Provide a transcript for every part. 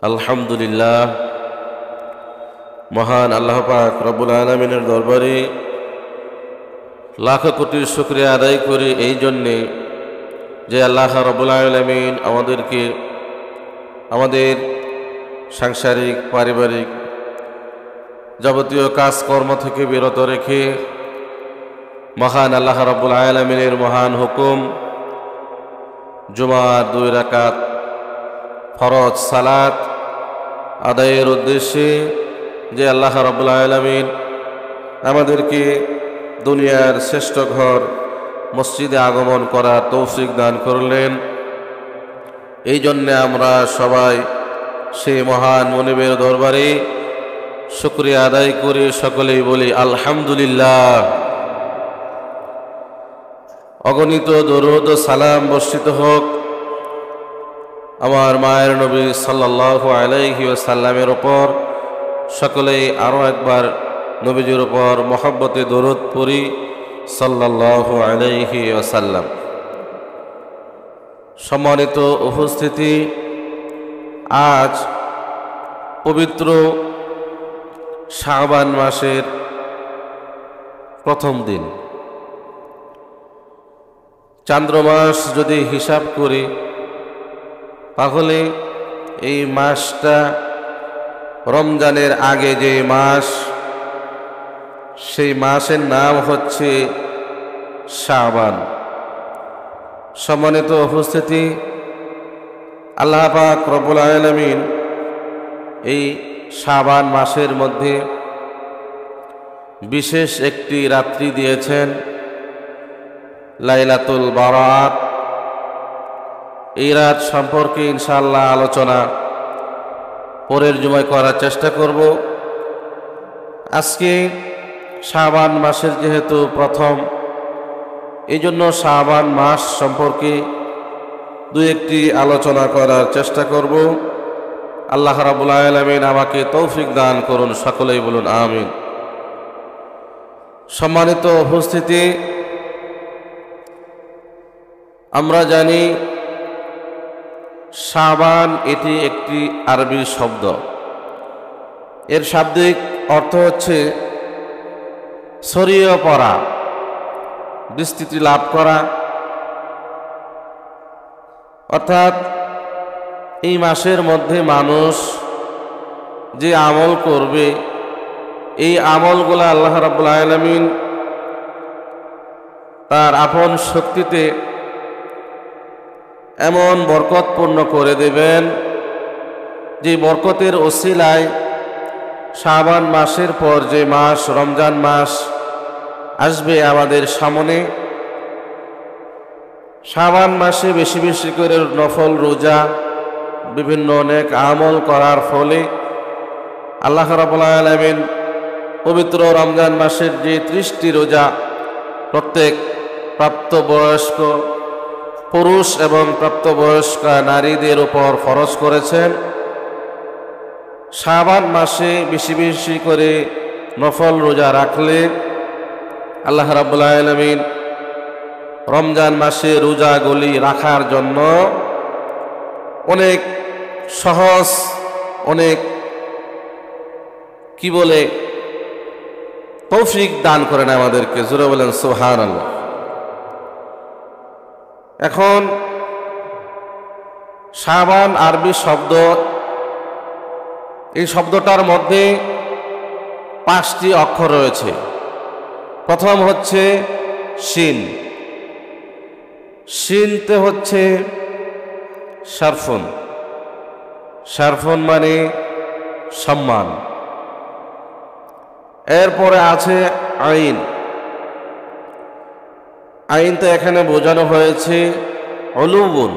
আলহামদুলিল্লাহ, মহান আল্লাহ পাক রব্বুল আলামিনের দরবারে লাখ কোটি শুকরিয়া আদায় করি এই জন্যে যে আল্লাহ রব্বুল আলামিন আমাদেরকে আমাদের সাংসারিক পারিবারিক যাবতীয় কাজকর্ম থেকে বিরত রেখে মহান আল্লাহ রব্বুল আলামিনের মহান হুকুম জুমার 2 রাকাত ফরজ সালাত আদায়ের উদ্দেশ্যে যে আল্লাহ রাব্বুল আলামিন আমাদেরকে দুনিয়ার শ্রেষ্ঠ ঘর মসজিদে আগমন করার তৌফিক দান করলেন। এই জন্যে আমরা সবাই সেই মহান মুনিবের দরবারে শুকরিয়া আদায় করে সকলেই বলি আলহামদুলিল্লাহ। অগণিত দরুদ ও সালাম বর্ষিত হোক আমার মায়ের নবী সাল্লাল্লাহু আলাইহি ওয়াসাল্লামের ওপর। সকলেই আরও একবার নবীজির ওপর মহব্বতে দরুদ পড়ি সাল্লাল্লাহু আলাইহি ওয়াসাল্লাম। সম্মানিত উপস্থিতি, আজ পবিত্র শাবান মাসের প্রথম দিন। চান্দ্রমাস যদি হিসাব করি তাহলে এই মাসটা রমজানের আগে যে মাস, সেই মাসের নাম হচ্ছে শাবান। সম্মানিত উপস্থিতি, আল্লাহ পাক রব্বুল আলামিন এই শাবান মাসের মধ্যে বিশেষ একটি রাত্রি দিয়েছেন, লাইলাতুল বারাত। এই রাত সম্পর্কে ইনশাআল্লাহ আলোচনা পরের জুমায় করার চেষ্টা করব। আজকে শাবান মাসের যেহেতু প্রথম, এই জন্য শাবান মাস সম্পর্কে 2-1টি আলোচনা করার চেষ্টা করব। আল্লাহ রাব্বুল আলামিন আমাকে তৌফিক দান করুন, সকলেই বলুন আমিন। সম্মানিত উপস্থিতি, আমরা জানি শাবান এটি একটি আরবি শব্দ। এর শাব্দিক অর্থ হচ্ছে ছড়িয়ে পড়া, বিস্তৃতি লাভ করা। অর্থাৎ এই মাসের মধ্যে মানুষ যে আমল করবে, এই আমলগুলো আল্লাহ রাব্বুল আলামিন তার আপন শক্তিতে এমন বরকতপূর্ণ করে দেবেন যে বরকতের ওসিলায় শাবান মাসের পর যে মাস রমজান মাস আসবে আমাদের সামনে, শাবান মাসে বেশি বেশি করে নফল রোজা, বিভিন্ন অনেক আমল করার ফলে আল্লাহ রাব্বুল আলামিন পবিত্র রমজান মাসের যে 30টি রোজা প্রত্যেক প্রাপ্তবয়স্ক পুরুষ এবং প্রাপ্তবয়স্ক নারীদের উপর ফরজ করেছেন। শাবান মাসে বেশি বেশি করে নফল রোজা রাখলে আল্লাহ রাব্বুল আলামিন রমজান মাসে রোজাগুলি রাখার জন্য অনেক সহজ, অনেক তৌফিক দান করেন আমাদেরকে। জোরে বলেন সুবহানাল্লাহ। এখন শাবান আরবি শব্দ, এই শব্দটার মধ্যে 5টি অক্ষর রয়েছে। প্রথম হচ্ছে শিন। শিনতে হচ্ছে শারফুন। শারফুন মানে সম্মান। এরপরে আছে আইন। আইনটা এখানে বোঝানো হয়েছে উলুবুন।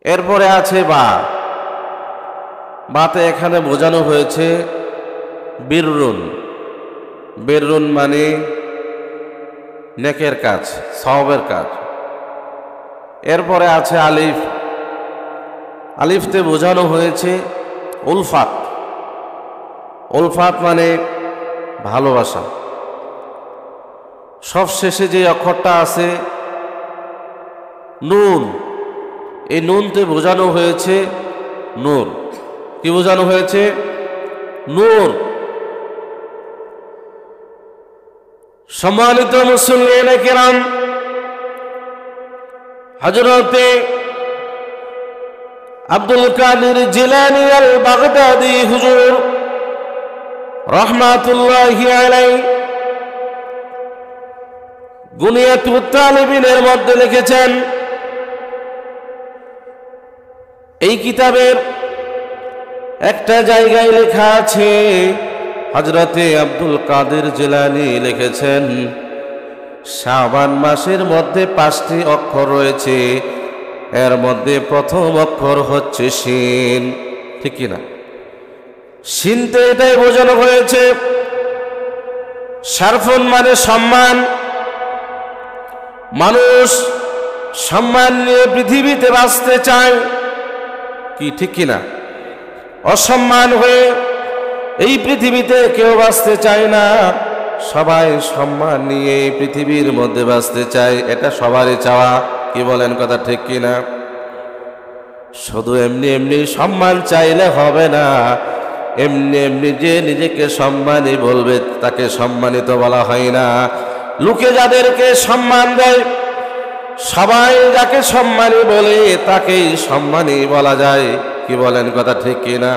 এরপরে আছে বা। বাতে এখানে বোঝানো হয়েছে বিররুন। বিররুন মানে নেকের কাজ, সওয়াবের কাজ। এরপরে আছে আলিফ। আলিফতে বোঝানো হয়েছে উলফাত। উলফাত মানে ভালোবাসা। সব শেষে যে অক্ষরটা আছে নুন, এই নুনতে বোঝানো হয়েছে নূর। কি বোঝানো হয়েছে? নূর। সম্মানিত মুসলিম কিরাম, হযরতে আব্দুল কাদের জিলানী আল বাগদাদি হুজুর রাহমাতুল্লাহি আলাইহি গুনিয়াতুত তালিবিনের মধ্যে লিখেছেন, এই কিতাবের একটা জায়গায় লেখা আছে, হযরতে আব্দুল কাদের জিলানী লিখেছেন, শাবান মাসের মধ্যে 5টি অক্ষর রয়েছে, এর মধ্যে প্রথম অক্ষর হচ্ছে শিন। ঠিক কিনা? শিনতে এটাই বোঝানো হয়েছে শারফুন মানে সম্মান। মানুষ সম্মান নিয়ে পৃথিবীতে বাঁচতে চায়, কি ঠিক কিনা? অসম্মান হয়ে এই পৃথিবীতে কেউ বাঁচতে চায় না, সবাই সম্মান নিয়ে এই পৃথিবীর মধ্যে বাঁচতে চায়, এটা সবারই চাওয়া। কি বলেন, কথা ঠিক কিনা? শুধু এমনি এমনি সম্মান চাইলে হবে না, এমনি এমনি যে নিজেকে সম্মানী বলবে তাকে সম্মানিত বলা হয় না। লোকে যাদেরকে সম্মান দেয়, সবাই যাকে সম্মানী বলে তাকেই সম্মানী বলা যায়। কি বলেন, কথা ঠিক কিনা?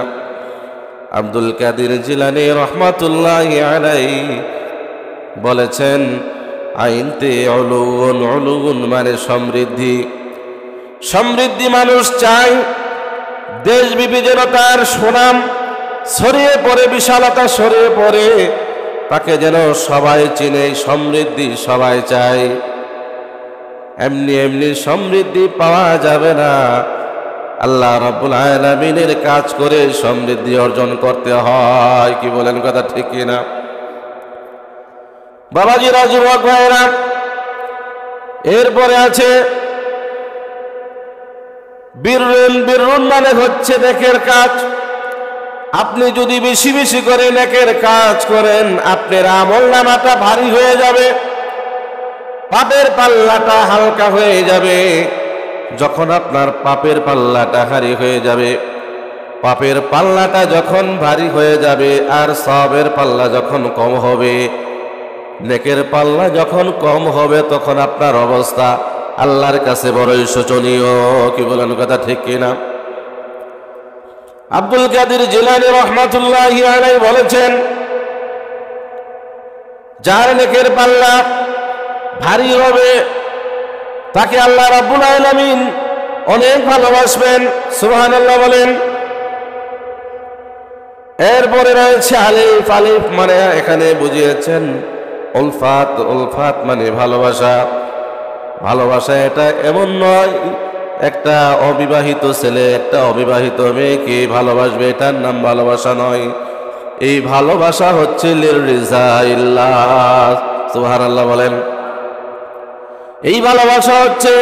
আব্দুল কাদের জিলানী রাহমাতুল্লাহি আলাইহি বলেছেন, আইনতে উলুন, উলুন মানে সমৃদ্ধি। সমৃদ্ধি মানুষ চায়, দেশ বিবিধতার সুনাম ছড়িয়ে পড়ে, বিশালতা ছড়িয়ে পড়ে, তাকে যেন সবাই চিনে, সমৃদ্ধি সবাই চায়। এমনি এমনি সমৃদ্ধি পাওয়া যাবে না, আল্লাহ রাব্বুল আলামিনের কাজ করে সমৃদ্ধি অর্জন করতে হয়। কি বলেন, কথা ঠিক কিনা? বাবাজিরা, যুবক ভাইরা, এরপরে আছে বিররুন। বিররুন মানে হচ্ছে নেকের কাজ। আপনি যদি বেশি বেশি করে নেকের কাজ করেন, আপনার আমলনামাটা ভারী হয়ে যাবে, পাপের পাল্লাটা হালকা হয়ে যাবে। যখন আপনার পাপের পাল্লাটা ভারী হয়ে যাবে, পাপের পাল্লাটা যখন ভারী হয়ে যাবে, আর সওয়াবের পাল্লা যখন কম হবে, নেকের পাল্লা যখন কম হবে, তখন আপনার অবস্থা আল্লাহর কাছে বড়ই শোচনীয়। কি বলেন, কথা ঠিক কিনা? আব্দুল কাদের জিলানী রাহমাতুল্লাহি আলাইহি বলেছেন, যার নেকের পাল্লা ভারী হবে তাকে আল্লাহ রাব্বুল আলামিন অনেক ভালোবাসবেন। সুবহানাল্লাহ বলেন। এরপরে রয়েছে আলিফ। আলিফ মানে এখানে বুঝিয়েছেন উলফাত। উলফাত মানে ভালোবাসা। ভালোবাসা এটা এমন নয় একটা অবিবাহিত ছেলে একটা অবিবাহিত মেয়েকে ভালোবাসবে, এটার নাম ভালোবাসা নয়। এই ভালোবাসা হচ্ছে লিররিজাইল্লাহ। সুবহানাল্লাহ বলেন। এই ভালোবাসা হচ্ছে,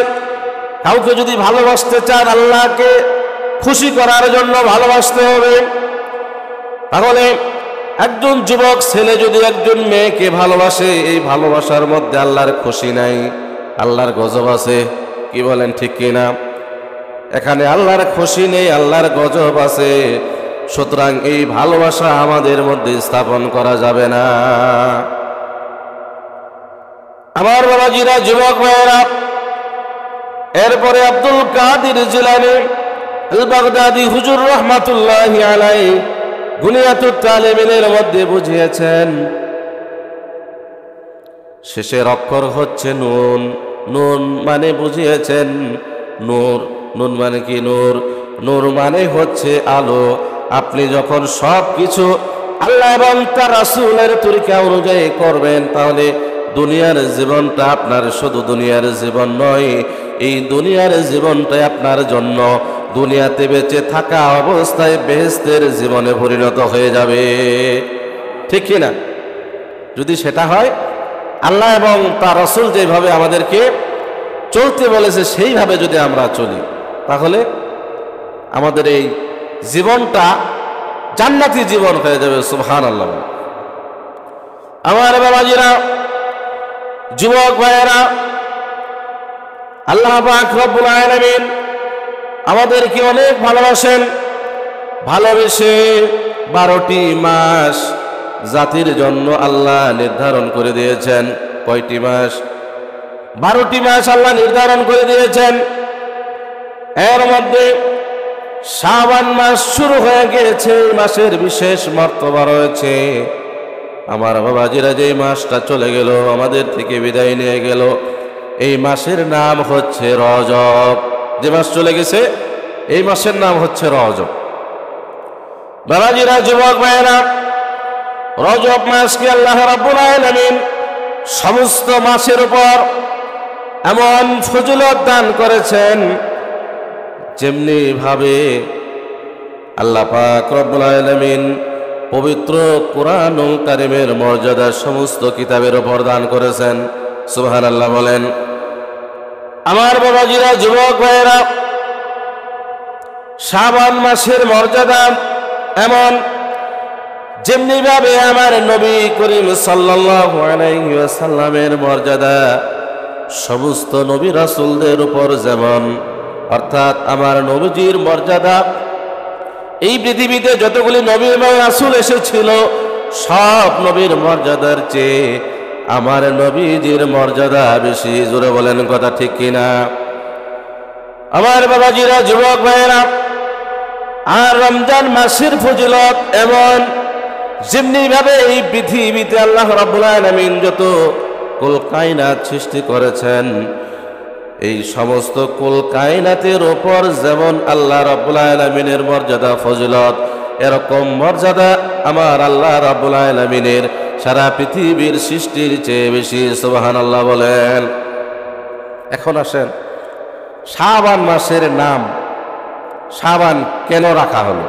কাউকে যদি ভালোবাসতে চান, আল্লাহকে খুশি করার জন্য ভালোবাসতে হবে। তাহলে একজন যুবক ছেলে যদি একজন মেয়েকে ভালোবাসে, এই ভালোবাসার মধ্যে আল্লাহর খুশি নাই, আল্লাহর গজব আছে। কি বলেন, ঠিক কিনা? এখানে আল্লাহর খুশি নেই, আল্লাহর গজব আছে। সুতরাং এই ভালোবাসা আমাদের মধ্যে স্থাপন করা যাবে না। আমার বাবাজিরা, যুবক ভাইয়েরা, এরপরে আব্দুল কাদের জিলানী আল বাগদাদি হুজুর রাহমাতুল্লাহি আলাইহি গুনিয়াতুত তালিবিনের মধ্যে বুঝিয়েছেন, শেষের অক্ষর হচ্ছে নুন। নুন মানে বুঝিয়েছেন নূর। নুন মানে কি? নূর। নূর মানে হচ্ছে আলো। আপনি যখন সব কিছু আল্লাহ এবং তার রাসূলের তরিকা অনুযায়ী করবেন, তাহলে দুনিয়ার জীবনটা আপনার শুধু দুনিয়ার জীবন নয়, এই দুনিয়ার জীবনটাই আপনার জন্য দুনিয়াতে বেঁচে থাকা অবস্থায় বেহেশতের জীবনে পরিণত হয়ে যাবে। ঠিক কিনা? যদি সেটা হয়, আল্লাহ এবং তার রাসূল যেভাবে আমাদেরকে চলতে বলেছে সেইভাবে যদি আমরা চলি, তাহলে আমাদের এই জীবনটা জান্নাতি জীবন হয়ে যাবে। সুবহানাল্লাহ। আমার বাবাজিরা, যুবক ভাইয়েরা, আল্লাহ পাক রব্বুল আলামিন আমাদেরকে অনেক ভালোবাসেন। ভালোবেসে 12টি মাস জাতির জন্য আল্লাহ নির্ধারণ করে দিয়েছেন। কয়টি মাস? 12টি মাস আল্লাহ নির্ধারণ করে দিয়েছেন। এর মধ্যে শাবান মাস শুরু হয়ে গিয়েছে। এই মাসের বিশেষ মর্তবা রয়েছে। আমার বাবাজিরা, যে মাসটা চলে গেল, আমাদের থেকে বিদায় নিয়ে গেল, এই মাসের নাম হচ্ছে রজব। যে মাস চলে গেছে এই মাসের নাম হচ্ছে রজব। বাবাজিরা, যুবক ভাইয়েরা, রজব মাসকে আল্লাহ রাব্বুল আলামিন সমস্ত মাসের উপর এমন ফজিলত দান করেছেন, যেমনি ভাবে আল্লাহ পাক রব্বুল আলামিন পবিত্র কুরআনুল কারীমের মর্যাদা সমস্ত কিতাবের উপর দান করেছেন। সুবহানাল্লাহ বলেন। আমার বাবাজিরা, যুবক ভাইয়েরা, শাবান মাসের মর্যাদা এমন, যেমনি ভাবে আমার নবী করিম সাল্লাল্লাহু আলাইহি ওয়াসাল্লামের মর্যাদা সমস্ত নবী রাসূলদের উপর যেমন, অর্থাৎ আমার নবীজির মর্যাদা এই পৃথিবীতে যতগুলি নবী এবং রাসূল এসেছিল সব নবীর মর্যাদার চেয়ে আমার নবীজির মর্যাদা বেশি। জোরে বলেন কথা ঠিক কিনা? আমার বাবাজিরা, যুবক ভাইয়েরা, আর রমজান মাসের ফজিলত এমন, যেমনি ভাবে এই পৃথিবীতে আল্লাহ রাব্বুল আলামিন যত কুল কায়নাত সৃষ্টি করেছেন, এই সমস্ত কুল কায়নাতের উপর যেমন আল্লাহ রাব্বুল আলামিনের মর্যাদা ফজিলত, এরকম মর্যাদা আমার আল্লাহ রাব্বুল আলামিনের সারা পৃথিবীর সৃষ্টির চেয়ে বেশি। সুবহানাল্লাহ বলেন। এখন আসেন, শাবান মাসের নাম শাবান কেন রাখা হলো?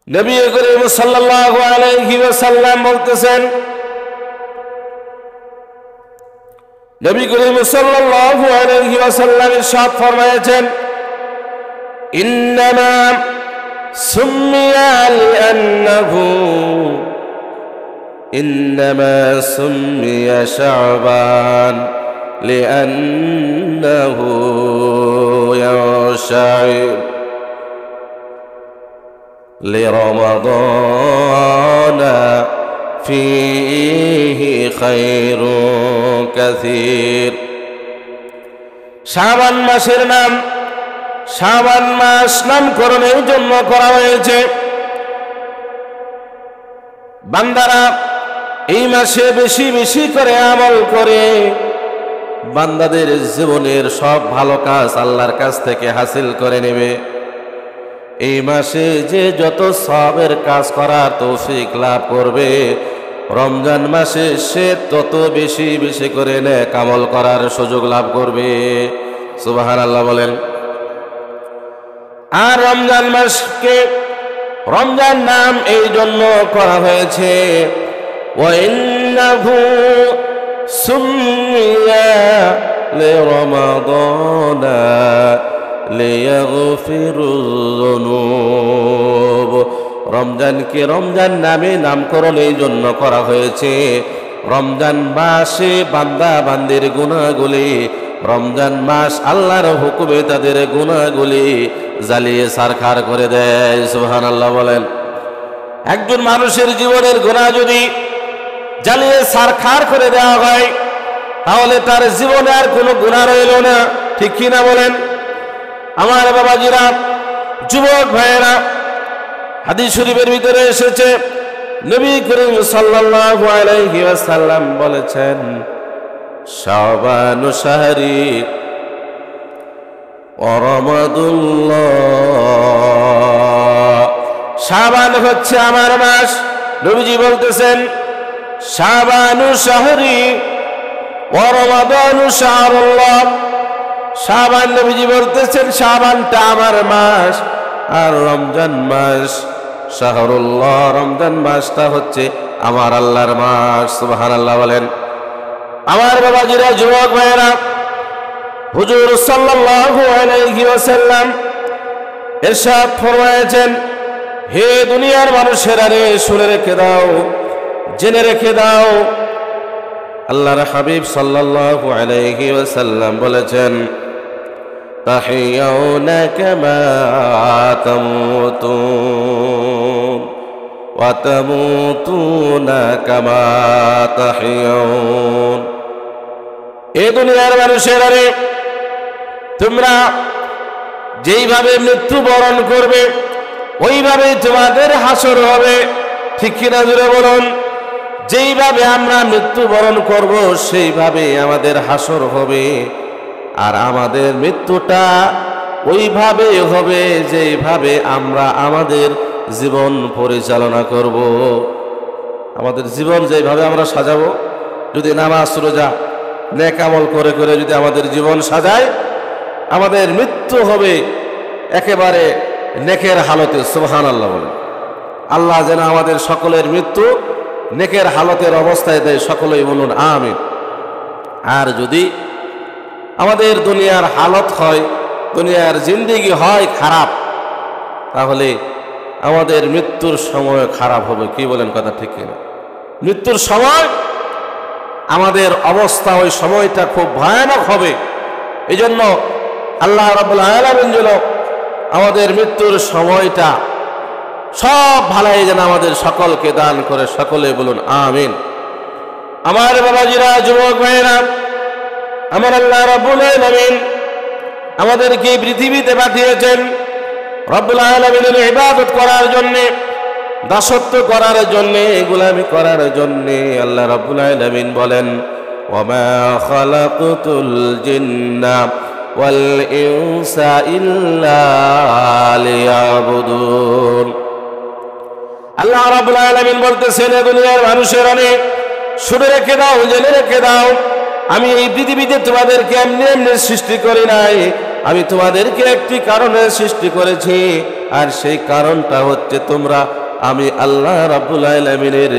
নবী করিম সাল্লাল্লাহু আলাইহি ওয়াসাল্লাম বলতেছেন, নবী করিম সাল্লাল্লাহু আলাইহি ওয়াসাল্লাম ইরশাদ ফরমায়েছেন, ইন্নামা সুম্মিয়া লিআন্নাহু ইন্নামা সুম্মিয়া শাবান লিআন্নাহু ইয়াশা'র لرمضان فيه خير كثير। শাবান মাসের নাম শাবান মাস নামকরণের জন্য করা হয়েছে। বান্দারা এই মাসে বেশি বেশি করে আমল করে বান্দাদের জীবনের সব ভালো কাজ আল্লাহর কাছ থেকে হাসিল করে নেবে। এই মাসে যে যত সওয়াবের কাজ করার তৌফিক লাভ করবে, রমজান মাসে সে তত বেশি বেশি করে নেক আমল করার সুযোগ লাভ করবে। সুবহানাল্লাহ বলেন। আর রমজান মাসকে রমজান নাম এই জন্য করা হয়েছে, ওয়াইন্নাহু সুম্মিয়া লিরমাদানা লিয়াগফিরুয-যুনুব। রমজানকে রমজান নামে নামকরণ এই জন্য করা হয়েছে, রমজান মাসে বান্দা বান্দির গুনাহগুলি, রমজান মাস আল্লাহর হুকুমে তাদের গুনাহগুলি জ্বালিয়ে ছারখার করে দেয়। সুবহানাল্লাহ বলেন। একজন মানুষের জীবনের গুনাহ যদি জ্বালিয়ে ছারখার করে দেওয়া হয়, তাহলে তার জীবনে আর কোনো গুনাহ রইল না। ঠিক কিনা বলেন? আমার বাবাজিরা, যুবক ভাইয়েরা, হাদিস শরীফের ভিতরে এসেছে, নবী করিম সাল্লাল্লাহু আলাইহি ওয়াসাল্লাম বলেছেন, শাবানু শাহরি ওয়া রমাদুল্লাহ। শাবান হচ্ছে আমার মাস। নবীজি বলতেছেন, শাবানু শাহরি ওয়া রমাদানু শাহরুল্লাহ। শাবান, নবীজি বলতেছেন, শাবানটা আমার মাস আর রমজান মাস শাহরুল্লাহ, রমজান মাসটা হচ্ছে আমার আল্লাহর মাস। সুবহানাল্লাহ বলেন। আমার বাবাজিরা, যুবক ভাইয়েরা, হুজুর সাল্লাল্লাহু আলাইহি ওয়াসাল্লাম ইরশাদ ফরমায়েছেন, হে দুনিয়ার মানুষেরা রে, শুনে রেখে দাও, জেনে রেখে দাও, আল্লাহর হাবিব সাল্লাল্লাহু আলাইহি ওয়াসাল্লাম বলেছেন, تحيون كما تموتون وتموتون كما تحيون এই দুনিয়ার মানুষেরা রে, তোমরা যেইভাবে মৃত্যুবরণ করবে ওইভাবেই তোমাদের হাসর হবে। ঠিক কিনা জোরে বলুন? যেইভাবে আমরা মৃত্যুবরণ করব সেইভাবে আমাদের হাসর হবে। আর আমাদের মৃত্যুটা ওইভাবে হবে যেইভাবে আমরা আমাদের জীবন পরিচালনা করব। আমাদের জীবন যেইভাবে আমরা সাজাবো, যদি নামাজ রোজা নেক আমল করে করে যদি আমাদের জীবন সাজায়, আমাদের মৃত্যু হবে একেবারে নেকের হালতে। সুবহানাল্লাহ বলেন। আল্লাহ যেন আমাদের সকলের মৃত্যু নেকের হালতের অবস্থায় দেয়, সকলেই বলুন আমিন। আর যদি আমাদের দুনিয়ার হালত হয়, দুনিয়ার জিন্দেগি হয় খারাপ, তাহলে আমাদের মৃত্যুর সময় খারাপ হবে। কি বলেন? কথা ঠিক কিনা? মৃত্যুর সময় আমাদের অবস্থা, ওই সময়টা খুব ভয়ানক হবে। এই জন্য আল্লাহ রাব্বুল আলামিন যেন আমাদের মৃত্যুর সময়টা সব ভালাই যেন আমাদের সকলকে দান করে, সকলে বলুন আমিন। আমার বাবাজিরা, যুবক ভাইয়েরা, আমার আল্লাহ রাব্বুল আলামিন আমাদেরকে পৃথিবীতে পাঠিয়েছেন রব্বুল আলামিনের ইবাদত করার জন্য, দাসত্ব করার জন্য, গোলামি করার জন্য। আল্লাহ রাব্বুল আলামিন বলেন, ওয়ামা খালাকতুল জিন্না ওয়াল ইনসা ইল্লা লিয়াবুদুন। আল্লাহ রাব্বুল আলামিন বলতেছেন, দুনিয়ার মানুষের অনেক শুনে রেখে দাও, জেনে রেখে দাও, আমি এই পৃথিবীতে তোমাদেরকে এমনি এমনি সৃষ্টি করি নাই। আমি তোমাদেরকে একটি কারণে সৃষ্টি করেছি, আর সেই কারণটা হচ্ছে তোমরা আমি আল্লাহ রাব্বুল আলামিনের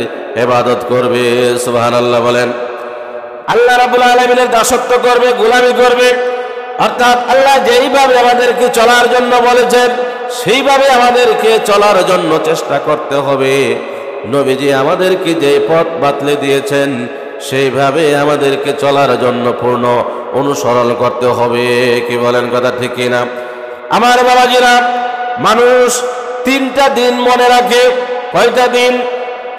ইবাদত করবে। সুবহানাল্লাহ বলেন। আল্লাহ রাব্বুল আলামিনের দাসত্ব করবে, গোলামি করবে। অর্থাৎ আল্লাহ যেইভাবে আমাদেরকে চলার জন্য বলেছেন সেইভাবে আমাদেরকে চলার জন্য চেষ্টা করতে হবে। নবীজি আমাদেরকে যে পথ বাতলে দিয়েছেন সেইভাবে আমাদেরকে চলার জন্য পূর্ণ অনুসরণ করতে হবে। কি বলেন? কথা ঠিক কিনা? আমার বাবাজিরা, মানুষ 3টা দিন মনে রাখে। কয়টা দিন?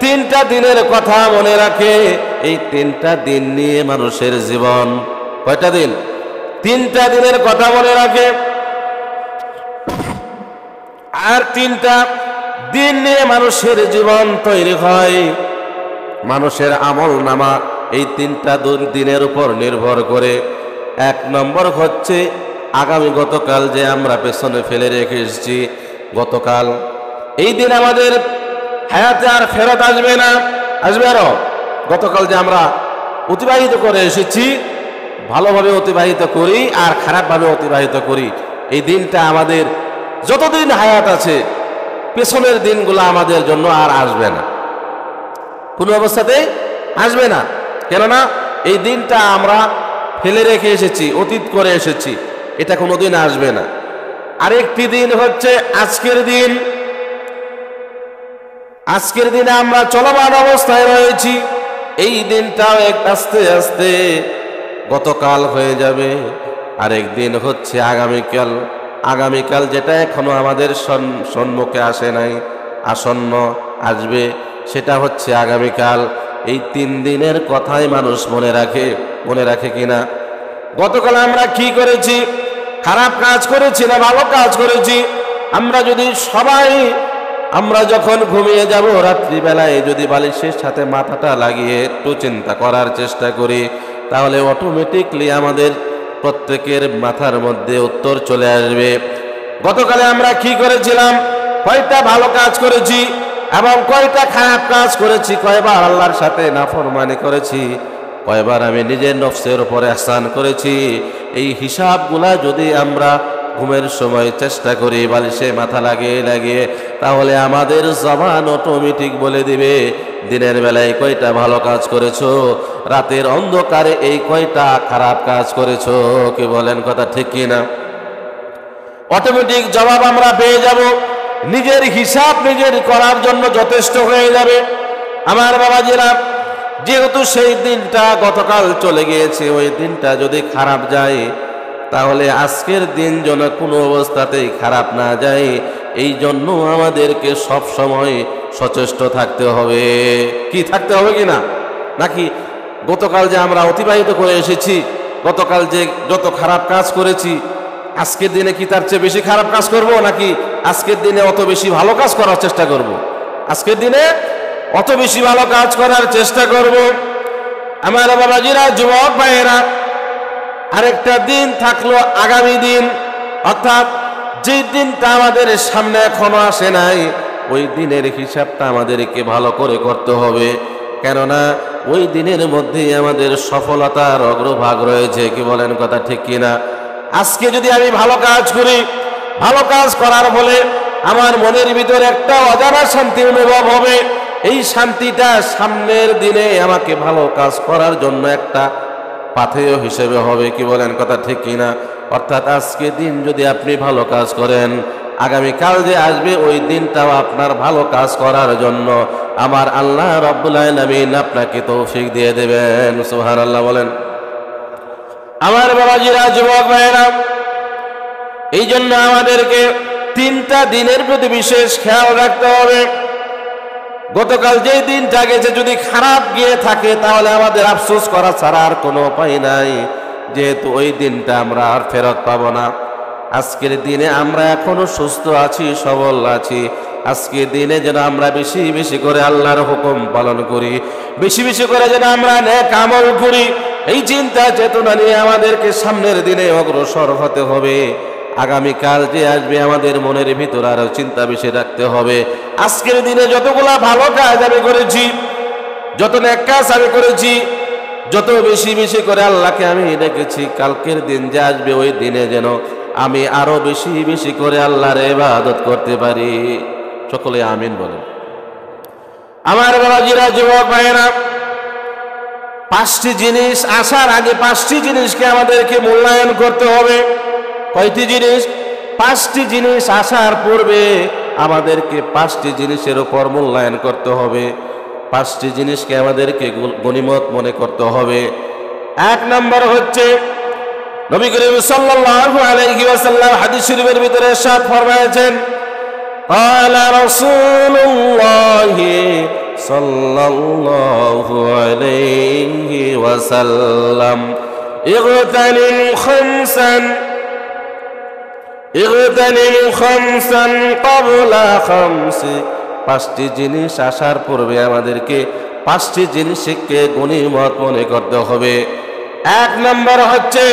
3টা দিনের কথা মনে রাখে। এই 3টা দিন নিয়ে মানুষের জীবন। কয়টা দিন? 3টা দিনের কথা মনে রাখে। আর 3টা দিন নিয়ে মানুষের জীবন তৈরি হয়। মানুষের আমল নামা এই 3টা দিনের উপর নির্ভর করে। 1 নম্বর হচ্ছে আগামী গতকাল যে আমরা পেছনে ফেলে রেখে এসেছি, গতকাল। এই দিন আমাদের হায়াতে আর ফেরত আসবে না। আসবে আরো? গতকাল যে আমরা অতিবাহিত করে এসেছি, ভালোভাবে অতিবাহিত করি আর খারাপভাবে অতিবাহিত করি, এই দিনটা আমাদের যতদিন হায়াত আছে পেছনের দিনগুলো আমাদের জন্য আর আসবে না, কোনো অবস্থাতেই আসবে না। কেননা এই দিনটা আমরা ফেলে রেখে এসেছি, অতীত করে এসেছি, এটা কোনোদিন আসবে না। আরেকটি দিন হচ্ছে আজকের দিন। আজকের দিনে আমরা চলমান অবস্থায় রয়েছি। এই দিনটাও আস্তে আস্তে গতকাল হয়ে যাবে। আরেক দিন হচ্ছে আগামীকাল। আগামীকাল যেটা এখনো আমাদের সম্মুখে আসে নাই, আসন্ন আসবে, সেটা হচ্ছে আগামীকাল। এই 3 দিনের কথাই মানুষ মনে রাখে। মনে রাখে কিনা? গতকাল আমরা কি করেছি? খারাপ কাজ করেছি না ভালো কাজ করেছি? আমরা যদি সবাই, আমরা যখন ঘুমিয়ে যাব রাত্রিবেলায় যদি বালিশের সাথে মাথাটা লাগিয়ে একটু চিন্তা করার চেষ্টা করি, তাহলে অটোমেটিকলি আমাদের প্রত্যেকের মাথার মধ্যে উত্তর চলে আসবে। গতকালে আমরা কি করেছিলাম? কয়টা ভালো কাজ করেছি এবং কয়টা খারাপ কাজ করেছি? কয়বার আল্লাহর সাথে নাফরমানি করেছি? কয়বার আমি নিজের নফসের উপরে ইহসান করেছি? এই হিসাবগুলা যদি আমরা ঘুমের সময় চেষ্টা করি বালিশে মাথা লাগিয়ে লাগিয়ে, তাহলে আমাদের জবান অটোমেটিক বলে দিবে দিনের বেলায় কয়টা ভালো কাজ করেছো, রাতের অন্ধকারে এই কয়টা খারাপ কাজ করেছো। কি বলেন? কথা ঠিক কিনা? অটোমেটিক জবাব আমরা পেয়ে যাব। নিজের হিসাব নিজের করার জন্য যথেষ্ট হয়ে যাবে। আমার বাবাজিরা, যেহেতু সেই দিনটা গতকাল চলে গিয়েছে, ওই দিনটা যদি খারাপ যায় তাহলে আজকের দিন যেন কোনো অবস্থাতেই খারাপ না যায়, এই জন্য আমাদেরকে সব সময় সচেষ্ট থাকতে হবে। কি থাকতে হবে কি না? নাকি গতকাল যে আমরা অতিবাহিত করে এসেছি, গতকাল যে যত খারাপ কাজ করেছি, আজকের দিনে কি তার চেয়ে বেশি খারাপ কাজ করব, নাকি আজকের দিনে অত বেশি ভালো কাজ করার চেষ্টা করব? আজকের দিনে অত বেশি ভালো কাজ করার চেষ্টা করব। আমার বাবাজিরা, যুবক ভাইয়েরা, আরেকটা দিন থাকলো আগামী দিন, অর্থাৎ যে দিনটা আমাদের সামনে এখনো আসে নাই, ওই দিনের হিসাবটা আমাদেরকে ভালো করে করতে হবে। কেননা ওই দিনের মধ্যেই আমাদের সফলতার অগ্রভাগ রয়েছে। কি বলেন, কথা ঠিক কিনা? আজকে যদি আমি ভালো কাজ করি, ভালো কাজ করার ফলে আমার মনের ভিতরে একটা অজানা শান্তি অনুভব হবে। এই শান্তিটা সামনের দিনে আমাকে ভালো কাজ করার জন্য একটা পাথেয় হিসেবে হবে। কি বলেন, কথা ঠিক কিনা? অর্থাৎ আজকে দিন যদি আপনি ভালো কাজ করেন, আগামীকাল যে আসবে ওই দিনটাও আপনার ভালো কাজ করার জন্য আমার আল্লাহ রাব্বুল আলামিন আপনাকে তৌফিক দিয়ে দেবেন। সুবহানাল্লাহ বলেন। আমার বাবাজিরা, যুবক ভাইয়েরা, এই জন্য আমাদেরকে 3টা দিনের প্রতি বিশেষ খেয়াল রাখতে হবে। গতকাল যেই দিনটা গেছে যদি খারাপ গিয়ে থাকে, তাহলে আমাদের আফসোস করা ছাড়া আর কোনো উপায় নাই, যেহেতু ওই দিনটা আমরা আর ফেরত পাবো না। আজকের দিনে আমরা এখনো সুস্থ আছি, সবল আছি। আজকের দিনে যেন আমরা বেশি বেশি করে আল্লাহর হুকুম পালন করি, বেশি বেশি করে যেন আমরা নেক আমল করি। এই চিন্তা চেতনা নিয়ে আমাদেরকে সামনের দিনে অগ্রসর হতে হবে। আগামীকাল যে আসবে আমাদের মনের ভিতর আরো চিন্তা বেশি রাখতে হবে। আজকের দিনে যতগুলা ভালো কাজ আমি করেছি, যত নেক কাজ আমি করেছি, যত বেশি বেশি করে আল্লাহকে আমি ডেকেছি, কালকের দিন যে আসবে ওই দিনে যেন আমি আরো বেশি বেশি করে আল্লাহর ইবাদত করতে পারি। সকলে আমিন বলেন। আমার বাবাজিরা, যুবক ভাইয়েরা, 5টি জিনিস আসার আগে 5টি জিনিসকে আমাদেরকে মূল্যায়ন করতে হবে। কয়টি জিনিস? 5টি জিনিস আসার পূর্বে আমাদেরকে 5টি জিনিসের উপর মূল্যায়ন করতে হবে। 5টি জিনিসকে আমাদেরকে গনিমত মনে করতে হবে। 1 নম্বর হচ্ছে, নবী করিম সাল্লাল্লাহু আলাইহি ওয়াসাল্লাম হাদিস শরীফের ভিতরে ইরশাদ ফরমায়েছেন, ক্বালা রাসূলুল্লাহি সাল্লাল্লাহু আলাইহি ওয়াসাল্লাম, ইগতানিম খামসান ক্বাবলা খামসি। 5টি জিনিস আসার পূর্বে আমাদেরকে 5টি জিনিসকে গনিমত মনে করতে হবে। 1 নম্বর হচ্ছে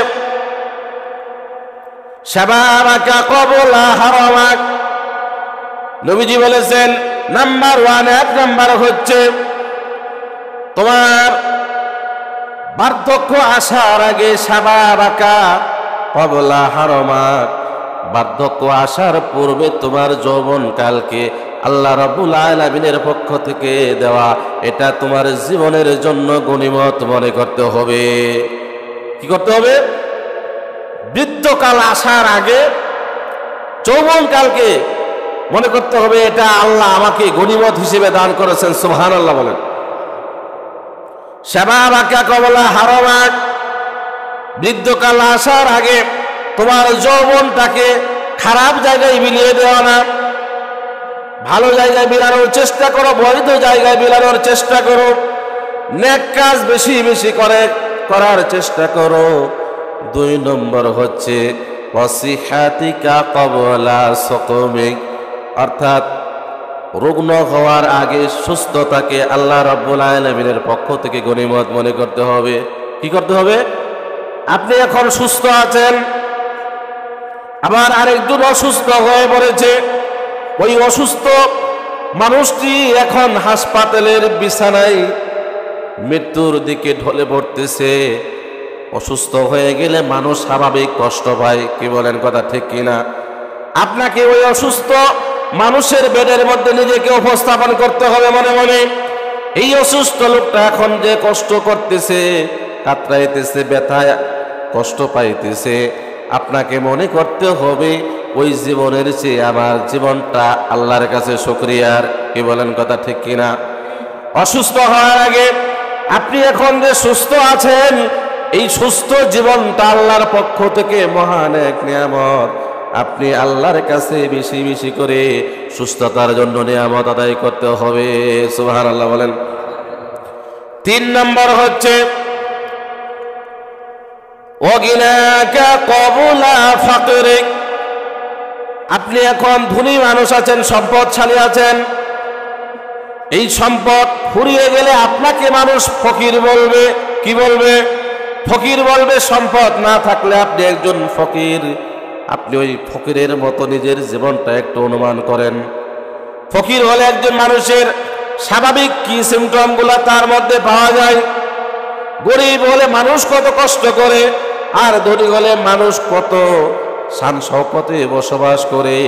শাবাবাকা ক্বাবলা হারামাক। নবীজি বলেছেন, নাম্বার 1 নাম্বার হচ্ছে তোমার বার্ধক্য আসার আগে, শাবাবাকা ক্বাবলা হারামাক, বার্ধক্য আসার পূর্বে তোমার যৌবনকালকে আল্লাহ রাব্বুল আলামিনের পক্ষ থেকে দেওয়া, এটা তোমার জীবনের জন্য গনিমত মনে করতে হবে। কি করতে হবে? বৃদ্ধকাল আসার আগে যৌবনকালকে মনে করতে হবে এটা আল্লাহ আমাকে গনিমত হিসেবে দান করেছেন। সুবহানাল্লাহ বলেন। শাবাবাকা ক্বাবলা হারামাক, বৃদ্ধকাল আসার আগে তোমার যৌবনটাকে খারাপ জায়গায় বিলিয়ে দেওয়া না, ভালো জায়গায় বিলানোর চেষ্টা করো, বৈধ জায়গায় বিলানোর চেষ্টা করো, নেক কাজ বেশি বেশি করার চেষ্টা করো। 2 নম্বর হচ্ছে ওয়াসিহাতিকা ক্বাবলা সুকমিক, অর্থাৎ রুগ্ন হওয়ার আগে সুস্থতাকে আল্লাহ রাব্বুল আলামিনের পক্ষ থেকে গনিমত মনে করতে হবে। কি করতে হবে? আপনি এখন সুস্থ আছেন, আবার আরেকজন অসুস্থ হয়ে পড়েছে, ওই অসুস্থ মানুষটি এখন হাসপাতালের বিছানায় মৃত্যুর দিকে ঢলে পড়তেছে। অসুস্থ হয়ে গেলে মানুষ স্বাভাবিক কষ্ট পায়। কি বলেন, কথা ঠিক কিনা? আপনাকে ওই অসুস্থ মানুষের বেডের মধ্যে নিজেকে উপস্থাপন করতে হবে মনে মনে। এই অসুস্থ লোকটা এখন যে কষ্ট করতেছে, কাতরাইতেছে, ব্যথায় কষ্ট পাইতেছে, আপনাকে মনে করতে হবে ওই জীবনের চেয়ে আমার জীবনটা আল্লাহর কাছে শুকরিয়ার। কি বলেন, কথা ঠিক কিনা? অসুস্থ হওয়ার আগে আপনি এখন যে সুস্থ আছেন, এই সুস্থ জীবনটা আল্লাহর পক্ষ থেকে মহান এক নিয়ামত। আপনি আল্লাহর কাছে বেশি বেশি করে সুস্থতার জন্য নিয়ামত আদায় করতে হবে। সুবহানাল্লাহ বলেন। 3 নম্বর হচ্ছে ওয়াগিনাকা ক্বাবলা ফাকরিক। আপনি এখন ধনী মানুষ আছেন, সম্পদশালী আছেন, এই সম্পদ ফুরিয়ে গেলে আপনাকে মানুষ ফকির বলবে। কি বলবে? ফকির বলবে। সম্পদ না থাকলে আপনি একজন ফকির। আপনি ওই ফকিরের মতো নিজের জীবনটা একটু অনুমান করেন। ফকির হলে একজন মানুষের স্বাভাবিক কি সিমটমগুলো তার মধ্যে পাওয়া যায়। গরিব হলে মানুষ কত কষ্ট করে, আর ধনী হলে মানুষ কত শান শওকতে বসবাস করে।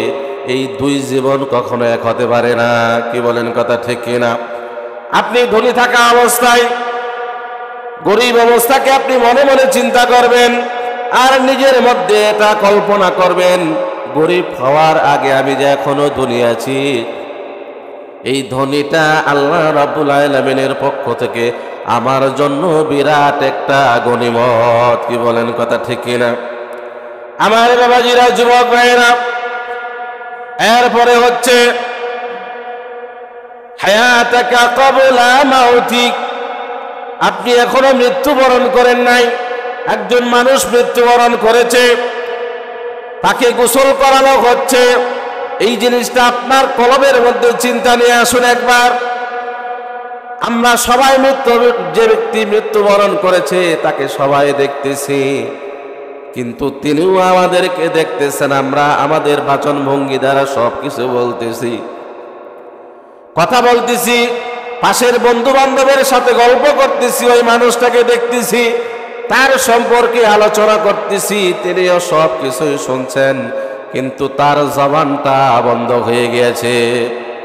এই দুই জীবন কখনো এক হতে পারে না। কি বলেন, কথা ঠিক কিনা? আপনি ধনী থাকা অবস্থায় গরিব অবস্থাকে আপনি মনে মনে চিন্তা করবেন, আর নিজের মধ্যে এটা কল্পনা করবেন, গরিব হওয়ার আগে আমি যে এখনো ধনী আছি। এই ধনীটা আল্লাহ রাব্বুল আলামিনের পক্ষ থেকে আমার জন্য বিরাট একটা গনিমত। কি বলেন, কথা ঠিক কিনা? আমার বাবাজিরা, যুবক ভাইরা, এরপরে হচ্ছে হায়াতাকা ক্বাবলা মাউতিক। আপনি এখনো মৃত্যুবরণ করেন নাই। একজন মানুষ মৃত্যুবরণ করেছে, তাকে গোসল করানো হচ্ছে। এই জিনিসটা আপনার কলবের মধ্যে চিন্তা নিয়ে আসুন একবার। আমরা সবাই যে ব্যক্তি মৃত্যুবরণ করেছে তাকে সবাই দেখতেছি, কিন্তু তিনিও আমাদেরকে দেখতেছেন। আমরা আমাদের বাচন ভঙ্গি দ্বারা সবকিছু বলতেছি, কথা বলতেছি, পাশের বন্ধু বান্ধবের সাথে গল্প করতেছি, ওই মানুষটাকে দেখতেছি, তার সম্পর্কে আলোচনা করতেছি, তিনিও সব কিছুই শুনছেন, কিন্তু তার জবানটা বন্ধ হয়ে গিয়েছে।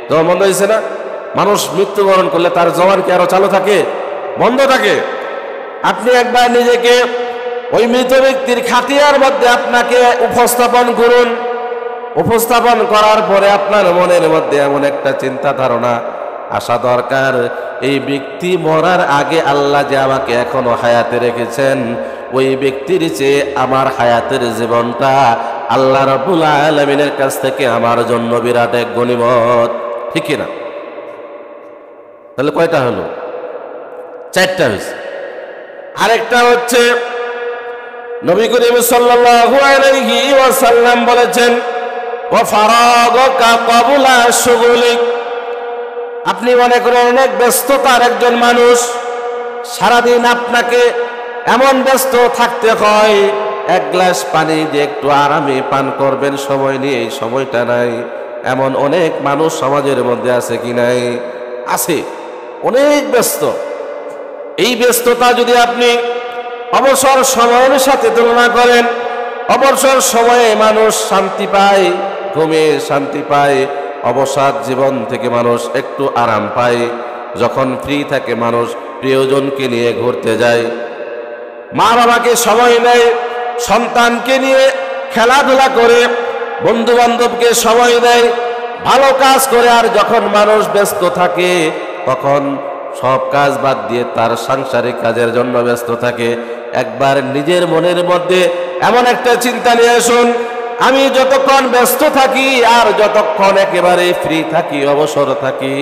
জবান বন্ধ হয়েছে না? মানুষ মৃত্যুবরণ করলে তার জবান কি আরো চালু থাকে? বন্ধ থাকে। আপনি একবার নিজেকে ওই মৃত ব্যক্তির খাতিয়ার মধ্যে আপনাকে উপস্থাপন করুন। উপস্থাপন করার পরে আপনার মনের মধ্যে এমন একটা চিন্তা ধারণা আসা দরকার, এই ব্যক্তি মরার আগে আল্লাহ যে আমাকে এখনো হায়াতে রেখেছেন, ওই ব্যক্তির চেয়ে আমার হায়াতের জীবনটা আল্লাহ রাব্বুল আলামিনের কাছ থেকে আমার জন্য বিরাট এক গনিমত। ঠিক না? তাহলে কয়টা হলো? 4টা হয়েছে। আরেকটা হচ্ছে নবী করিম সাল্লাল্লাহু আলাইহি ওয়াসাল্লাম বলেছেন, ওয়া ফারাগাকা ক্বাবলা শুগুলিক। আপনি মনে করেন অনেক ব্যস্ততার একজন মানুষ, সারাদিন আপনাকে এমন ব্যস্ত থাকতে হয়, এক গ্লাস পানি যে একটু আরামে পান করবেন সময় নিয়ে, এই সময়টা নাই। এমন অনেক মানুষ সমাজের মধ্যে আছে কি নাই? আছে, অনেক ব্যস্ত। এই ব্যস্ততা যদি আপনি অবসর সময়ের সাথে তুলনা করেন, অবসর সময়ে মানুষ শান্তি পায়, ঘুমে শান্তি পায়, অবসাদ জীবন থেকে মানুষ একটু আরাম পায়। যখন ফ্রি থাকে মানুষ প্রিয়জনকে নিয়ে ঘুরতে যায়, মা বাবাকে সময় নেয়, সন্তানকে নিয়ে খেলাধুলা করে, বন্ধু বান্ধবকে সময় দেয়, ভালো কাজ করে। আর যখন মানুষ ব্যস্ত থাকে তখন সব কাজ বাদ দিয়ে তার সাংসারিক কাজের জন্য ব্যস্ত থাকে। একবার নিজের মনের মধ্যে এমন একটা চিন্তা নিয়ে আসুন, আমি যতক্ষণ ব্যস্ত থাকি আর যতক্ষণ একেবারে ফ্রি থাকি, অবসর থাকি,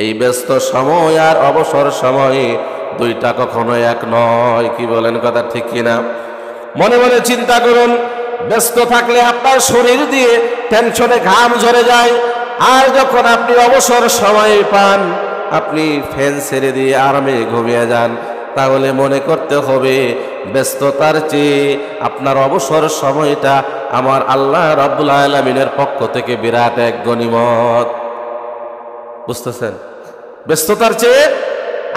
এই ব্যস্ত সময় আর অবসর সময় দুইটা কখনো এক নয়। কি বলেন, কথা ঠিক কিনা? মনে মনে চিন্তা করুন, ব্যস্ত থাকলে আপনার শরীর দিয়ে টেনশনে ঘাম ঝরে যায়, আর যখন আপনি অবসর সময় পান আপনি ফ্যান ছেড়ে দিয়ে আরামে ঘুমিয়ে যান। তাহলে মনে করতে হবে ব্যস্ততার চেয়ে আপনার অবসর সময়টা আমার আল্লাহ রাব্বুল আলামিনের পক্ষ থেকে বিরাট এক গনিমত। বুঝতেছেন? ব্যস্ততার চেয়ে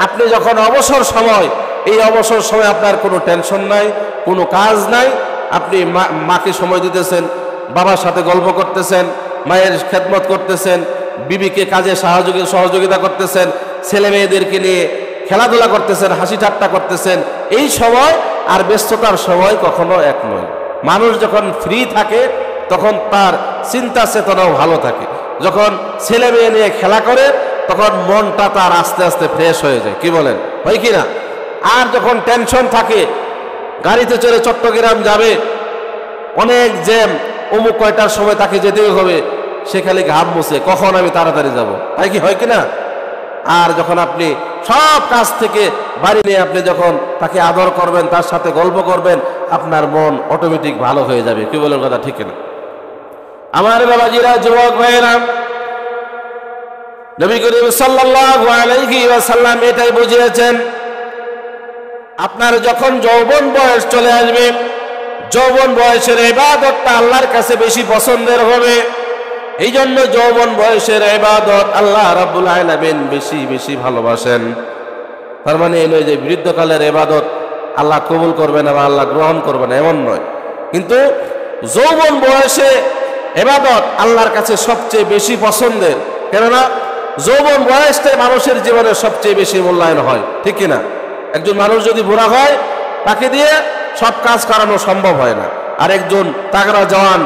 আপনি যখন অবসর সময়, এই অবসর সময় আপনার কোনো টেনশন নাই, কোনো কাজ নাই, আপনি মাকে সময় দিতেছেন, বাবার সাথে গল্প করতেছেন, মায়ের খেদমত করতেছেন, বিবিকে কাজে সহযোগিতা করতেছেন, ছেলে মেয়েদেরকে নিয়ে খেলাধুলা করতেছেন, হাসি ঠাট্টা করতেছেন। এই সময় আর ব্যস্ততার সময় কখনো এক নয়। মানুষ যখন ফ্রি থাকে তখন তার চিন্তা চেতনাও ভালো থাকে। যখন ছেলে মেয়ে নিয়ে খেলা করে তখন মনটা তার আস্তে আস্তে ফ্রেশ হয়ে যায়। কি বলেন, হয় কি না? আর যখন টেনশন থাকে, গাড়িতে চড়ে চট্টগ্রাম যাবে, অনেক জ্যাম, অমুক কয়টার সময় তাকে যেতে হবে, সে খালি ঘাম মুছে কখন আমি তাড়াতাড়ি যাব, তাই কি হয় কিনা? আর যখন আপনি সব কাজ থেকে বাড়ি নিয়ে আপনি যখন তাকে আদর করবেন, তার সাথে গল্প করবেন, আপনার মন অটোমেটিক ভালো হয়ে যাবে। কি বলেন কথা, ঠিক কিনা? আমার বাবাজিরা, যুবক ভাইয়েরা, নবী করিম সাল্লাল্লাহু আলাইহি ওয়াসাল্লাম এটাই বুঝিয়েছেন, আপনার যখন যৌবন বয়স চলে আসবে, যৌবন বয়সের ইবাদতটা আল্লাহর কাছে বেশি পছন্দের হবে। এই জন্য যৌবন বয়সের ইবাদত আল্লাহ রাব্বুল আলামিন বেশি বেশি ভালোবাসেন। তার মানে এই নয় যে বৃদ্ধকালের ইবাদত আল্লাহ কবুল করবেন না বা আল্লাহ গ্রহণ করবেন না, এমন নয়। কিন্তু যৌবন বয়সে ইবাদত আল্লাহর কাছে সবচেয়ে বেশি পছন্দের, কেননা যৌবন বয়সটাই মানুষের জীবনে সবচেয়ে বেশি মূল্যায়ন হয়, ঠিক কিনা? একজন মানুষ যদি বুড়া হয়, তাকে দিয়ে সব কাজ করানো সম্ভব হয় না। আর একজন তাগড়া জওয়ান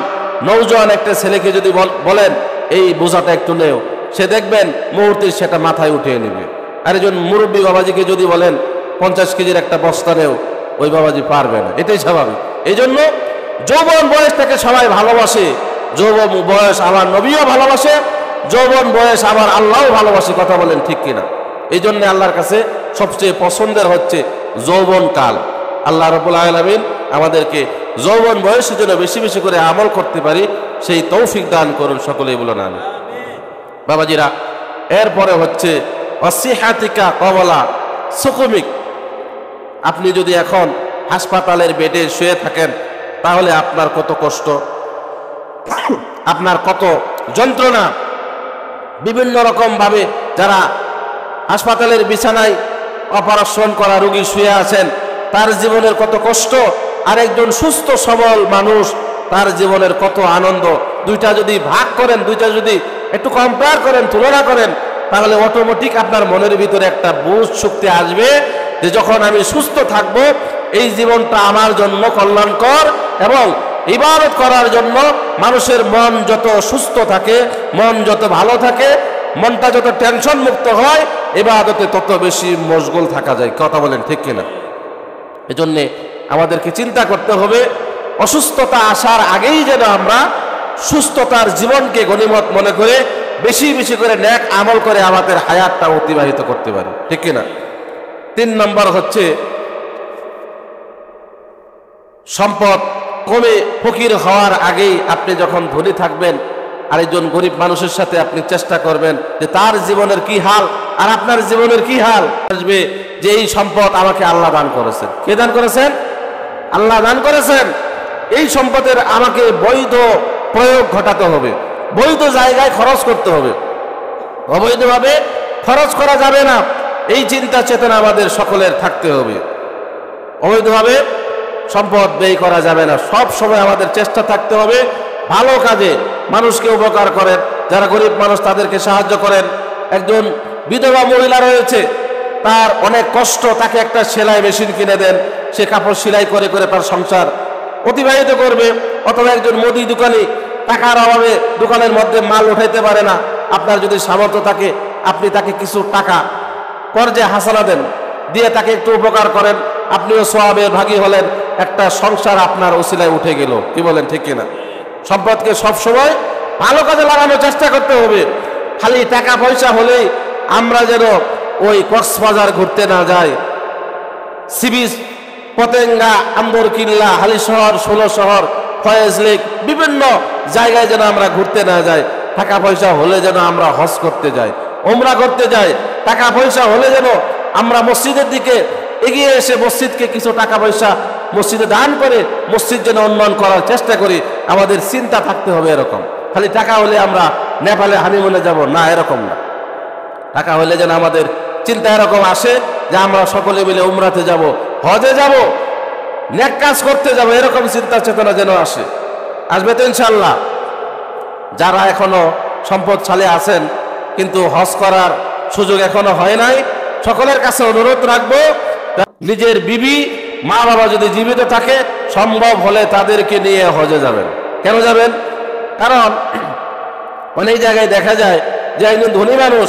নৌজওয়ান একটা ছেলেকে যদি বলেন এই বোঝাটা একটু নেও, সে দেখবেন মুহূর্তে সেটা মাথায় উঠিয়ে নেবে। আর একজন মুরব্বী বাবাজিকে যদি বলেন 50 কেজির একটা বস্তা নেও, ওই বাবাজি পারবে না, এটাই স্বাভাবিক। এই জন্য যৌবন বয়সটাকে সবাই ভালোবাসে। যৌবন বয়স আমার নবীও ভালোবাসে, যৌবন বয়স আবার আল্লাহও ভালোবাসে। কথা বলেন ঠিক কিনা? এই জন্য আল্লাহর কাছে সবচেয়ে পছন্দের হচ্ছে যৌবন কাল। আল্লাহ রাব্বুল আলামিন আমাদেরকে যৌবন বয়সের জন্য বেশি বেশি করে আমল করতে পারি, সেই তৌফিক দান করুন, সকলেই বলুন আমিন। বাবাজিরা, এরপরে হচ্ছে অসিহাতিকা কবলা সুকুমিক। আপনি যদি এখন হাসপাতালের বেডে শুয়ে থাকেন, তাহলে আপনার কত কষ্ট, আপনার কত যন্ত্রণা। বিভিন্ন রকম ভাবে যারা হাসপাতালের বিছানায় অপারেশন করা রোগী শুয়ে আছেন, তার জীবনের কত কষ্ট, আর একজন সুস্থ সবল মানুষ, তার জীবনের কত আনন্দ। দুইটা যদি ভাগ করেন, দুইটা যদি একটু কম্পেয়ার করেন, তুলনা করেন, তাহলে অটোমেটিক আপনার মনের ভিতরে একটা বুঝ শক্তি আসবে যে যখন আমি সুস্থ থাকব, এই জীবনটা আমার জন্য কল্যাণকর। এবং ইবাদত করার জন্য মানুষের মন যত সুস্থ থাকে, মন যত ভালো থাকে, মনটা যত টেনশন মুক্ত হয়, ইবাদতে তত বেশি মশগুল থাকা যায়। কথা বলেন ঠিক কিনা? এজন্যে আমাদেরকে চিন্তা করতে হবে, অসুস্থতা আসার আগেই যেন আমরা সুস্থতার জীবনকে গনিমত মনে করে বেশি বেশি করে নেক আমল করে আমাদের হায়াতটা অতিবাহিত করতে পারি, ঠিক কিনা? 3 নম্বর হচ্ছে সম্পদ কমে ফকির হওয়ার আগেই আপনি যখন ধনী থাকবেন, আরেকজন গরিব মানুষের সাথে আপনি চেষ্টা করবেন যে তার জীবনের কি হাল আর আপনার জীবনের কি হাল। আসবে যে এই সম্পদ আমাকে আল্লাহ দান করেছেন। কে দান করেছেন? আল্লাহ দান করেছেন। এই সম্পদের আমাকে বৈধ প্রয়োগ ঘটাতে হবে, বৈধ জায়গায় খরচ করতে হবে, অবৈধভাবে খরচ করা যাবে না। এই চিন্তা চেতনা আমাদের সকলের থাকতে হবে। অবৈধভাবে সম্পদ ব্যয় করা যাবে না। সব সময় আমাদের চেষ্টা থাকতে হবে ভালো কাজে, মানুষকে উপকার করেন, যারা গরিব মানুষ তাদেরকে সাহায্য করেন। একজন বিধবা মহিলা রয়েছে, তার অনেক কষ্ট, তাকে একটা সেলাই মেশিন কিনে দেন, সে কাপড় সেলাই করে করে তার সংসার অতিবাহিত করবে। অথবা একজন মুদি দোকানি টাকার অভাবে দোকানের মধ্যে মাল উঠাইতে পারে না, আপনার যদি সামর্থ্য থাকে আপনি তাকে কিছু টাকা কর্জে হাসানা দেন, দিয়ে তাকে একটু উপকার করেন, আপনিও সওয়াবের ভাগী হলেন, একটা সংসার আপনার ওসিলায় উঠে গেল। কি বলেন ঠিক কিনা? সম্পদকে সবসময় ভালো কাজে লাগানোর চেষ্টা করতে হবে। খালি টাকা পয়সা হলেই আমরা যেন ওই কক্সবাজার ঘুরতে না যাই, সি বিচ, পতেঙ্গা, আম্বরকিল্লা, হালিশহর, 16 শহর, ফয়েজ লেক, বিভিন্ন জায়গায় যেন আমরা ঘুরতে না যাই। টাকা পয়সা হলে যেন আমরা হজ করতে যাই, ওমরা করতে যাই। টাকা পয়সা হলে যেন আমরা মসজিদের দিকে এগিয়ে এসে মসজিদকে কিছু টাকা পয়সা মসজিদে দান করে মসজিদ যেন উন্নয়ন করার চেষ্টা করি। আমাদের চিন্তা থাকতে হবে এরকম। খালি টাকা হলে আমরা নেপালে হানিমুনে যাব না, এরকম না। টাকা হলে যেন আমাদের চিন্তা এরকম আসে যে আমরা সকলে মিলে উমরাতে যাব, হজে যাব, নেক কাজ করতে যাব, এরকম চিন্তা চেতনা যেন আসে। আসবে তো ইনশাআল্লাহ। যারা এখনো সম্পদশালী আছেন কিন্তু হজ করার সুযোগ এখনো হয় নাই, সকলের কাছে অনুরোধ রাখবো, নিজের বিবি মা বাবা যদি জীবিত থাকে সম্ভব হলে তাদেরকে নিয়ে হজে যাবেন। কেন যাবেন? কারণ অনেক জায়গায় দেখা যায় যে একজন ধনী মানুষ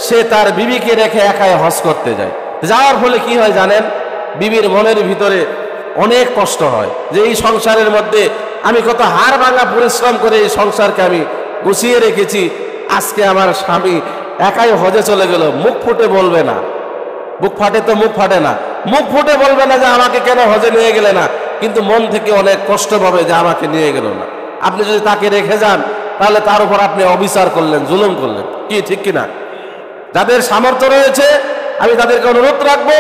সে তার বিবিকে রেখে একাই হজ করতে যায়। যাওয়ার ফলে কি হয় জানেন? বিবির মনের ভিতরে অনেক কষ্ট হয় যে এই সংসারের মধ্যে আমি কত হাড় ভাঙা পরিশ্রম করে এই সংসারকে আমি গুছিয়ে রেখেছি, আজকে আমার স্বামী একাই হজে চলে গেল, মুখ ফুটে বলবে না। বুক ফাটে তো মুখ ফাটে না, মুখ ফুটে বলবে না যে আমাকে কেন হজে নিয়ে গেলে না, কিন্তু মন থেকে অনেক কষ্ট পাবে যে আমাকে নিয়ে গেল না। আপনি যদি তাকে রেখে যান তাহলে তার উপর আপনি অবিচার করলেন, জুলুম করলেন, কি ঠিক কিনা? যাদের সামর্থ্য রয়েছে আমি তাদেরকে অনুরোধ রাখবো,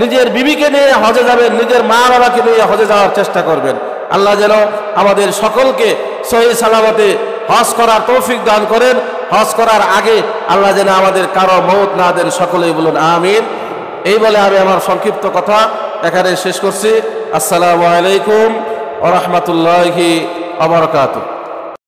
নিজের বিবিকে নিয়ে হজে যাবেন, নিজের মা বাবাকে নিয়ে হজে যাওয়ার চেষ্টা করবেন। আল্লাহ যেন আমাদের সকলকে সহি সালামতে হজ করার তৌফিক দান করেন। হজ করার আগে আল্লাহ যেন আমাদের কারো মওত না দেন, সকলেই বলুন আমিন। এই বলে আমি আমার সংক্ষিপ্ত কথা এখানে শেষ করছি। আসসালামু আলাইকুম ওয়া রাহমাতুল্লাহি ওয়া বারাকাতুহু।